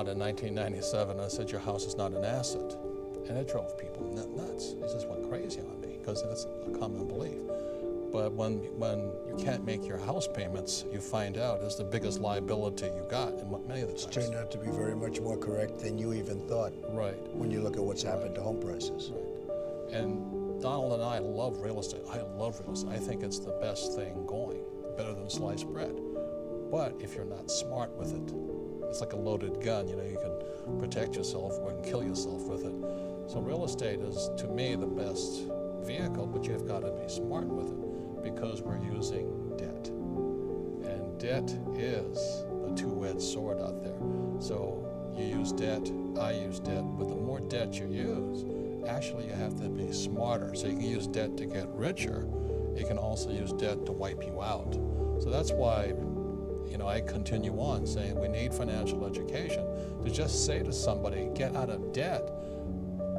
out in 1997, I said, your house is not an asset. And it drove people nuts. They just went crazy on me because that's a common belief. But when you can't make your house payments, you find out is the biggest liability you got, and many of the times. It's turned out to be very much more correct than you even thought. Right. When you look at what's happened to home prices. Right. And Donald and I love real estate. I love real estate. I think it's the best thing going, better than sliced bread. But if you're not smart with it, it's like a loaded gun. You know, you can protect yourself or you can kill yourself with it. So real estate is, to me, the best vehicle, but you've got to be smart with it because we're using debt. And debt is the two-edged sword out there. So you use debt, I use debt, but the more debt you use, actually you have to be smarter. So you can use debt to get richer. You can also use debt to wipe you out. So that's why, you know, I continue on saying we need financial education. To just say to somebody, get out of debt,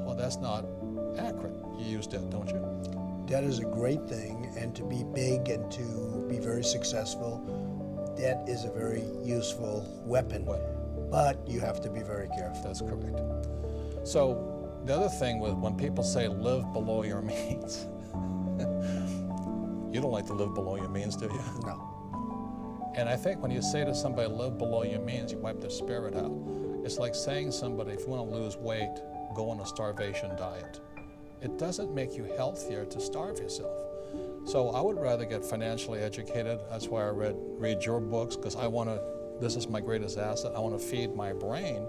well, that's not accurate. You use debt, don't you? Debt is a great thing, and to be big and to be very successful, debt is a very useful weapon. But you have to be very careful. That's correct. So the other thing with when people say live below your means, you don't like to live below your means, do you? No. And I think when you say to somebody live below your means, you wipe their spirit out. It's like saying somebody, if you want to lose weight, go on a starvation diet. It doesn't make you healthier to starve yourself. So I would rather get financially educated. That's why I read your books, because this is my greatest asset. I want to feed my brain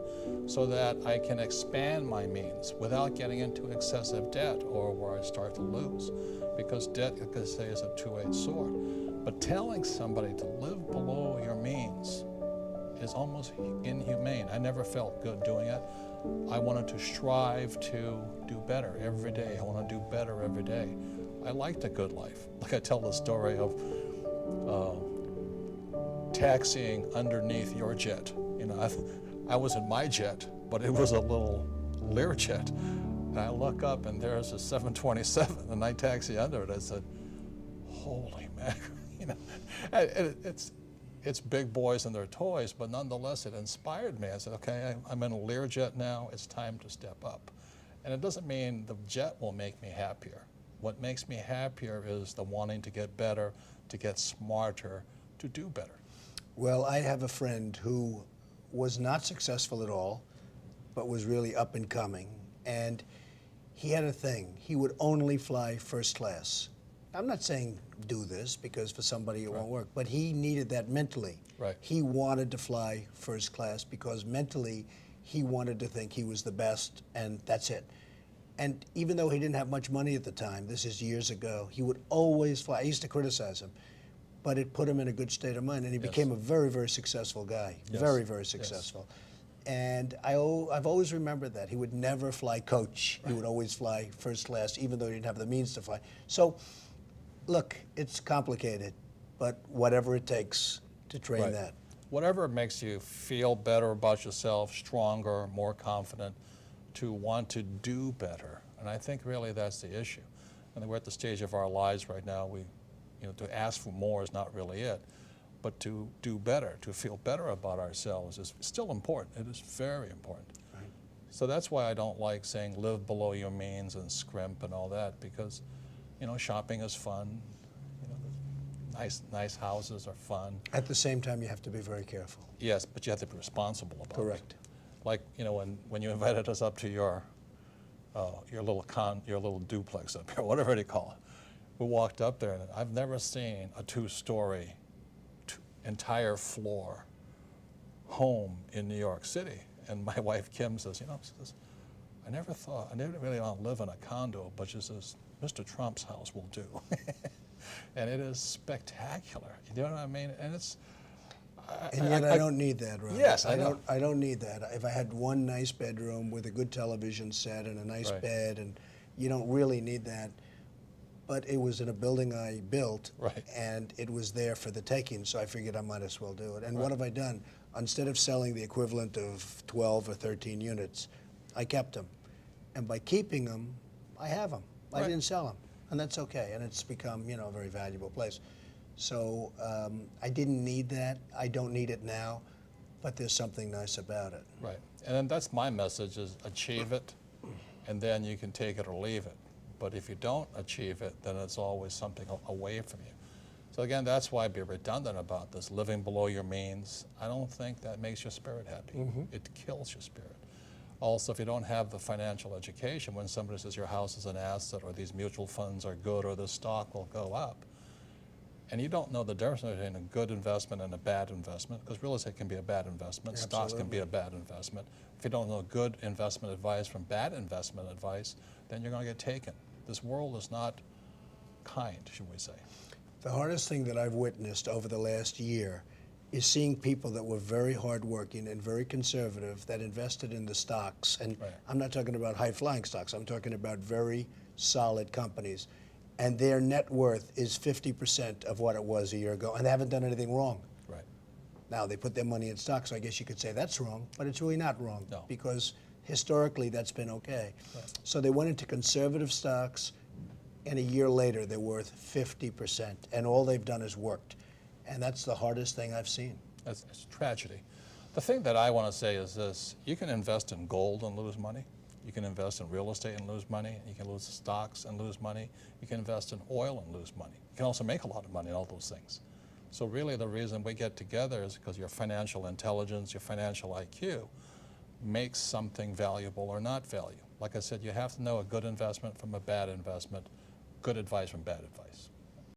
so that I can expand my means without getting into excessive debt or where I start to lose. Because debt, like I say, is a two-edged sword. But telling somebody to live below your means is almost inhumane. I never felt good doing it. I wanted to strive to do better every day. I want to do better every day. I liked a good life. Like I tell the story of taxiing underneath your jet. You know, I was in my jet, but it was a little Learjet. And I look up and there's a 727 and I taxi under it. I said, holy mackerel. You know, it's big boys and their toys, but nonetheless, it inspired me. I said, okay, I'm in a Learjet now. It's time to step up. And it doesn't mean the jet will make me happier. What makes me happier is the wanting to get better, to get smarter, to do better. Well, I have a friend who was not successful at all, but was really up and coming. And he had a thing. He would only fly first class. I'm not saying do this because for somebody it won't work, but he needed that mentally. Right. He wanted to fly first class because mentally he wanted to think he was the best and that's it. And even though he didn't have much money at the time, this is years ago, he would always fly. I used to criticize him, but it put him in a good state of mind and he became a very, very successful guy. Yes. Very, very successful. Yes. And I've always remembered that. He would never fly coach. Right. He would always fly first class, even though he didn't have the means to fly. So, look, it's complicated, but whatever it takes to train that. Whatever makes you feel better about yourself, stronger, more confident, to want to do better. And I think really that's the issue. And we're at the stage of our lives right now, to ask for more is not really it. But to do better, to feel better about ourselves is still important. It is very important. Right. So that's why I don't like saying live below your means and scrimp and all that, because shopping is fun. Nice houses are fun. At the same time, you have to be very careful. Yes, but you have to be responsible about it. Correct. Like when you invited us up to your little duplex up here, whatever they call it, we walked up there, and I've never seen a two-story, entire floor home in New York City. And my wife Kim says, I never really want to live in a condo, but she says, Mr. Trump's house will do. And it is spectacular. You know what I mean? And it's. And yet I don't need that, Robert. Yes, I don't need that. If I had one nice bedroom with a good television set and a nice bed, and you don't really need that. But it was in a building I built, and it was there for the taking, so I figured I might as well do it. And what have I done? Instead of selling the equivalent of 12 or 13 units, I kept them. And by keeping them, I have them. I didn't sell them, and that's okay. And it's become, a very valuable place. So I didn't need that. I don't need it now. But there's something nice about it. Right. And then that's my message is achieve it, and then you can take it or leave it. But if you don't achieve it, then it's always something away from you. So again, that's why I'd be redundant about this, living below your means. I don't think that makes your spirit happy. It kills your spirit. Also, if you don't have the financial education, when somebody says your house is an asset or these mutual funds are good or the stock will go up, and you don't know the difference between a good investment and a bad investment, because real estate can be a bad investment, Absolutely. stocks can be a bad investment. If you don't know good investment advice from bad investment advice, then you're going to get taken. This world is not kind, should we say. The hardest thing that I've witnessed over the last year is seeing people that were very hardworking and very conservative that invested in the stocks. And Right. I'm not talking about high-flying stocks. I'm talking about very solid companies. And their net worth is 50% of what it was a year ago, and they haven't done anything wrong. Right. Now, they put their money in stocks, so I guess you could say that's wrong, but it's really not wrong. No. Because historically, that's been okay. Right. So they went into conservative stocks, and a year later, they're worth 50%, and all they've done is worked. And that's the hardest thing I've seen. It's tragedy. The thing that I want to say is this: you can invest in gold and lose money. You can invest in real estate and lose money. You can lose stocks and lose money. You can invest in oil and lose money. You can also make a lot of money in all those things. So really the reason we get together is because your financial intelligence, your financial IQ makes something valuable or not value. Like I said, you have to know a good investment from a bad investment, good advice from bad advice.